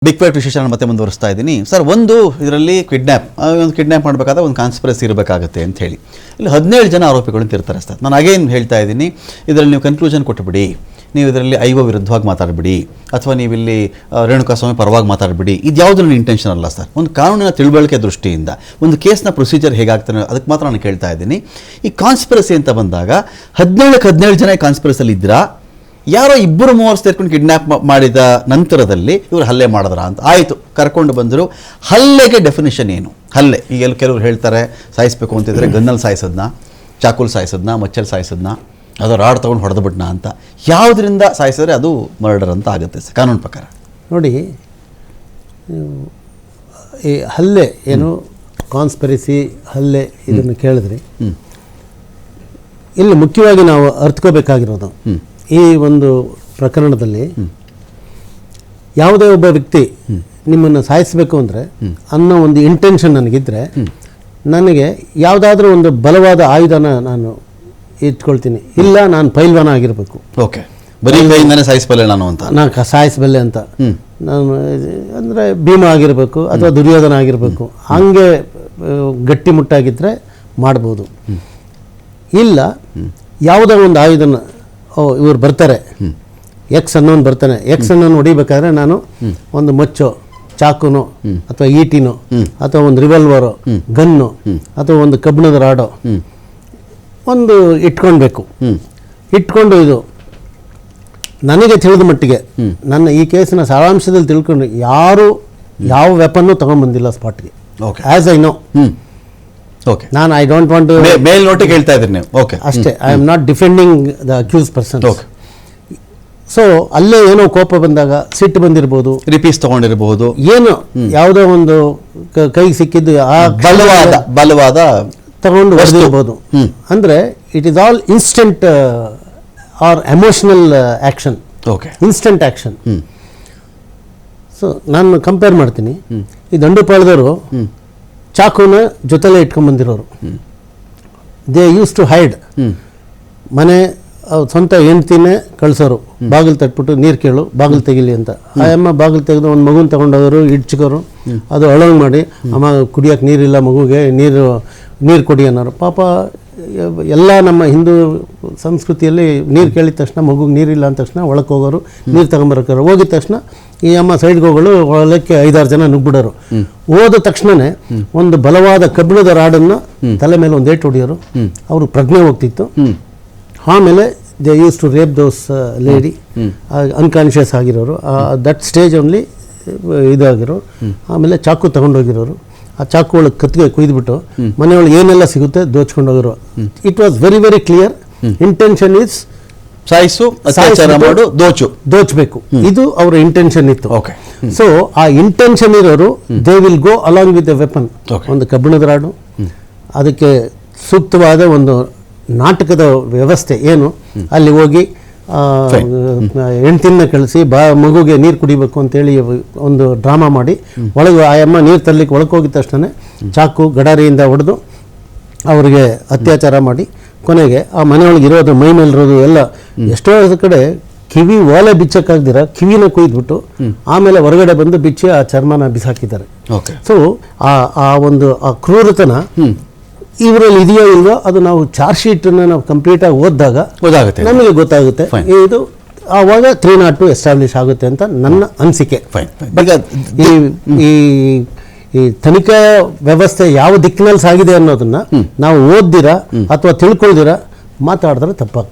Big fight ವಿಶೇಷ ಮತ್ತೆ ಮುಂದುವರಿಸ್ತಾ ಇದ್ದೀನಿ ಸರ್. ಒಂದು ಇದರಲ್ಲಿ ಕಿಡ್ನ್ಯಾಪ್ ಮಾಡಬೇಕಾದ್ರೆ ಒಂದು ಕಾನ್ಸ್ಪಿರಸಿ ಇರಬೇಕಾಗುತ್ತೆ ಅಂತ ಹೇಳಿ ಇಲ್ಲಿ 17 ಜನ ಆರೋಪಿಗಳು ಇರ್ತಾರೆ ಸರ್. ನಾನು ಅಗೇನ್ ಹೇಳ್ತಾ ಇದ್ದೀನಿ, ಇದರಲ್ಲಿ ನೀವು ಕನ್ಕ್ಲೂಷನ್ ಕೊಟ್ಟುಬಿಡಿ, ನೀವು ಇದರಲ್ಲಿ ಐವ ವಿರುದ್ಧವಾಗಿ ಮಾತಾಡಬೇಡಿ, ಅಥವಾ ನೀವಿಲ್ಲಿ ರೇಣುಕಾಸ್ವಾಮಿ ಪರವಾಗಿ ಮಾತಾಡಬೇಡಿ. ಇದು ಯಾವುದೂ ನನ್ನ ಇಂಟೆನ್ಷನ್ ಅಲ್ಲ ಸರ್. ಒಂದು ಕಾನೂನಿನ ತಿಳುವಳಿಕೆ ದೃಷ್ಟಿಯಿಂದ ಒಂದು ಕೇಸ್ನ ಪ್ರೊಸೀಜರ್ ಹೇಗಾಗ್ತಾನೆ ಅದಕ್ಕೆ ಮಾತ್ರ ನಾನು ಕೇಳ್ತಾ ಇದ್ದೀನಿ. ಈ ಕಾನ್ಸ್ಪಿರಸಿ ಅಂತ ಬಂದಾಗ 17 ಜನ ಕಾನ್ಸ್ಪಿರಸಿಯಲ್ಲಿ ಇದ್ದೀರಾ, ಯಾರೋ 2-3 ಸೇರ್ಕೊಂಡು ಕಿಡ್ನ್ಯಾಪ್ ಮಾಡಿದ ನಂತರದಲ್ಲಿ ಇವರು ಹಲ್ಲೆ ಮಾಡಿದ್ರ ಅಂತ ಆಯಿತು, ಕರ್ಕೊಂಡು ಬಂದರು. ಹಲ್ಲೆಗೆ ಡೆಫಿನೇಷನ್ ಏನು? ಹಲ್ಲೆ ಈಗ ಕೆಲವರು ಹೇಳ್ತಾರೆ ಸಾಯಿಸಬೇಕು ಅಂತಿದ್ರೆ ಗನ್ನಲ್ಲಿ ಸಾಯಿಸೋದನ್ನ, ಚಾಕುಲ್ ಸಾಯಿಸೋದನ್ನ, ಮಚ್ಚಲ್ಲಿ ಸಾಯಿಸೋದನ್ನ, ಅದು ರಾಡ್ ತೊಗೊಂಡು ಹೊಡೆದ್ಬಿಟ್ನ ಅಂತ. ಯಾವುದರಿಂದ ಸಾಯಿಸಿದ್ರೆ ಅದು ಮರ್ಡರ್ ಅಂತ ಆಗುತ್ತೆ ಸರ್ ಕಾನೂನು ಪ್ರಕಾರ? ನೋಡಿ, ಈ ಹಲ್ಲೆ ಏನು ಕಾನ್ಸ್ಪಿರಸಿ ಹಲ್ಲೆ ಇದನ್ನು ಕೇಳಿದ್ರಿ, ಇಲ್ಲಿ ಮುಖ್ಯವಾಗಿ ನಾವು ಅರ್ಥಕೋಬೇಕಾಗಿರೋದು ಈ ಒಂದು ಪ್ರಕರಣದಲ್ಲಿ ಯಾವುದೇ ಒಬ್ಬ ವ್ಯಕ್ತಿ ನಿಮ್ಮನ್ನು ಸಾಯಿಸಬೇಕು ಅಂದರೆ ಅನ್ನೋ ಒಂದು ಇಂಟೆನ್ಷನ್ ನನಗಿದ್ರೆ ನನಗೆ ಯಾವುದಾದ್ರೂ ಒಂದು ಬಲವಾದ ಆಯುಧನ ನಾನು ಇಟ್ಕೊಳ್ತೀನಿ. ಇಲ್ಲ, ನಾನು ಪೈಲ್ವಾನ ಆಗಿರಬೇಕು, ಓಕೆ, ಬರೀ ಕೈಯಿಂದನೇ ಸಾಯಿಸಬಲ್ಲೆ ನಾನು ಸಾಯಿಸಬಲ್ಲೆ ಅಂತ ನಾನು ಅಂದರೆ ಭೀಮ ಆಗಿರಬೇಕು ಅಥವಾ ದುರ್ಯೋಧನ ಆಗಿರಬೇಕು, ಹಾಗೆ ಗಟ್ಟಿಮುಟ್ಟಾಗಿದ್ದರೆ ಮಾಡ್ಬೋದು. ಇಲ್ಲ, ಯಾವುದೋ ಒಂದು ಆಯುಧನ ಇವ್ರು ಬರ್ತಾರೆ, ಎಕ್ಸ್ ಅನ್ನೋನು ಬರ್ತಾನೆ, ಎಕ್ಸ್ ಅನ್ನೋನು ಹೊಡಿಬೇಕಾದ್ರೆ ನಾನು ಒಂದು ಮಚ್ಚೋ, ಚಾಕುನೋ ಅಥವಾ ಈಟಿನೋ ಅಥವಾ ಒಂದು ರಿವಾಲ್ವರೋ, ಗನ್ನು ಅಥವಾ ಒಂದು ಕಬ್ಬಿಣದ ರಾಡೋ ಒಂದು ಇಟ್ಕೊಳ್ಬೇಕು. ಇಟ್ಕೊಂಡು ಇದು ನನಗೆ ತಿಳಿದ ಮಟ್ಟಿಗೆ ನನ್ನ ಈ ಕೇಸಿನ ಸಾರಾಂಶದಲ್ಲಿ ತಿಳ್ಕೊಂಡು ಯಾರು ಯಾವ ವೆಪನ್ನು ತಗೊಂಡ್ಬಂದಿಲ್ಲ ಸ್ಪಾಟ್ಗೆ, ಆಸ್ ಐ ನೋ. ಓಕೆ, ನಾನು ಐ ಡೋಂಟ್ ವಾಂಟ್ ಟು ಮೇಲ್ನೋಟಕ್ಕೆ ಹೇಳ್ತಾ ಇದ್ದೀನಿ ನೀವು. ಓಕೆ, ಅಷ್ಟೇ. I am not defending the accused person. So ಅಲ್ಲೇ ಏನೋ ಕೋಪ ಬಂದಾಗ ಸಿಟ್ಟು ಬಂದಿರಬಹುದು, ರಿಪೀಸ್ ತಗೊಂಡಿರಬಹುದು, ಏನು ಯಾವುದೋ ಒಂದು ಕೈಗೆ ಸಿಕ್ಕಿದ್ದು ಆ ಬಲವಾದ ತಗೊಂಡು ಹೊಡೆದಿರ್ಬೋದು. ಅಂದರೆ it is all instant or emotional action, instant action. So ನಾನು ಕಂಪೇರ್ ಮಾಡ್ತೀನಿ, ಈ ದಂಡುಪಾಳ್ಯದವರು ಚಾಕುನ ಜೊತೆಲೇ ಇಟ್ಕೊಂಡ್ಬಂದಿರೋರು. They use to hide. ಮನೆ ಸ್ವಂತ ಹೆಂಡ್ತಿನೇ ಕಳ್ಸೋರು, ಬಾಗಿಲು ತಟ್ಬಿಟ್ಟು ನೀರು ಕೇಳು, ಬಾಗಿಲು ತೆಗಿಲಿ ಅಂತ. ಆ ಅಮ್ಮ ಬಾಗಿಲು ತೆಗೆದು ಒಂದು ಮಗುನ ತಗೊಂಡೋರು, ಇಡ್ಚಿಕೋರು, ಅದು ಅಳಂಗ್ ಮಾಡಿ, ಅಮ್ಮ ಕುಡಿಯೋಕೆ ನೀರಿಲ್ಲ, ಮಗುಗೆ ನೀರು ಕೊಡಿ ಅನ್ನೋರು. ಪಾಪ ಎಲ್ಲ ನಮ್ಮ ಹಿಂದೂ ಸಂಸ್ಕೃತಿಯಲ್ಲಿ ನೀರು ಕೇಳಿದ ತಕ್ಷಣ ಮಗುಗೆ ನೀರಿಲ್ಲ ಅಂದ ತಕ್ಷಣ ಒಳಕ್ಕೆ ಹೋಗೋರು, ನೀರು ತಗೊಂಬರೋರು. ಹೋಗಿದ ತಕ್ಷಣ ಈ ಅಮ್ಮ ಸೈಡ್ಗೆ ಹೋಗೋಳು, ಒಳಕ್ಕೆ 5-6 ಜನ ನುಗ್ಬಿಡೋರು. ಹೋದ ತಕ್ಷಣವೇ ಒಂದು ಬಲವಾದ ಕಬ್ಬಿಣದ ರಾಡನ್ನು ತಲೆ ಮೇಲೆ ಒಂದು ಏಟು ಹೊಡಿಯೋರು. ಅವರು ಪ್ರಜ್ಞೆ ಹೋಗ್ತಿತ್ತು. ಆಮೇಲೆ they use to rape those lady, unconscious ಆಗಿರೋರು, ದಟ್ ಸ್ಟೇಜ್ ಓನ್ಲಿ ಇದಾಗಿರೋ. ಆಮೇಲೆ ಚಾಕು ತಗೊಂಡೋಗಿರೋರು, ಆ ಚಾಕು ಒಳಗೆ ಕತ್ತಿಗೆ ಕುಯ್ದುಬಿಟ್ಟು ಮನೆಯೊಳಗೆ ಏನೆಲ್ಲ ಸಿಗುತ್ತೆ ದೋಚ್ಕೊಂಡು ಹೋಗಿರೋ. It was very very clear. Intention is ಸಾಯಿಸು, ಅತ್ಯಾಚಾರ ಮಾಡು, ದೋಚಬೇಕು, ಇದು ಅವರ ಇಂಟೆನ್ಷನ್ ಇತ್ತು. ಸೊ ಆ ಇಂಟೆನ್ಷನ್ ಇರೋರು they will go along with the weapon. ಒಂದು ಕಬ್ಬಿಣದ ರಾಡು, ಅದಕ್ಕೆ ಸೂಕ್ತವಾದ ಒಂದು ನಾಟಕದ ವ್ಯವಸ್ಥೆ ಏನು, ಅಲ್ಲಿ ಹೋಗಿ ಹೆಣ್ತಿನ ಕಳಿಸಿ ಮಗುಗೆ ನೀರು ಕುಡಿಬೇಕು ಅಂತೇಳಿ ಒಂದು ಡ್ರಾಮಾ ಮಾಡಿ ಒಳಗೆ ಆ ಅಮ್ಮ ನೀರು ತರಲಿಕ್ಕೆ ಒಳಗೆ ಹೋಗಿದ ತಕ್ಷಣ ಚಾಕು ಗಡಾರಿಯಿಂದ ಹೊಡೆದು ಅವರಿಗೆ ಅತ್ಯಾಚಾರ ಮಾಡಿ ಕೊನೆಗೆ ಆ ಮನೆಯೊಳಗೆ ಇರೋದು, ಮೈ ಮೇಲಿರೋದು ಎಲ್ಲ ಎಷ್ಟೋ ಕಡೆ ಕಿವಿ ಓಲೆ ಬಿಚ್ಚಕ್ಕಾಗ್ದಿರ ಕಿವಿನ ಕುಯ್ದುಬಿಟ್ಟು ಆಮೇಲೆ ಹೊರಗಡೆ ಬಂದು ಬಿಚ್ಚಿ ಆ ಚರ್ಮನ ಬಿಸಾಕಿದ್ದಾರೆ. ಸೊ ಆ ಒಂದು ಆ ಕ್ರೂರತನ ಇವರಲ್ಲಿ ಇದೆಯೋ ಇಲ್ವೋ ಅದು ನಾವು ಚಾರ್ಜ್ ಶೀಟನ್ನು ನಾವು ಕಂಪ್ಲೀಟಾಗಿ ಓದಿದಾಗ ನಮಗೆ ಗೊತ್ತಾಗುತ್ತೆ. ಇದು ಆವಾಗ 302 ಎಸ್ಟಾಬ್ಲಿಷ್ ಆಗುತ್ತೆ ಅಂತ ನನ್ನ ಅನಿಸಿಕೆ. ಈ ತನಿಖಾ ವ್ಯವಸ್ಥೆ ಯಾವ ದಿಕ್ಕಿನಲ್ಲಿ ಸಾಗಿದೆ ಅನ್ನೋದನ್ನ ನಾವು ಓದ್ದಿರಾ ಅಥವಾ ತಿಳ್ಕೊಳ್ದಿರಾ ಮಾತಾಡಿದ್ರೆ ತಪ್ಪಾಗ್ತದೆ.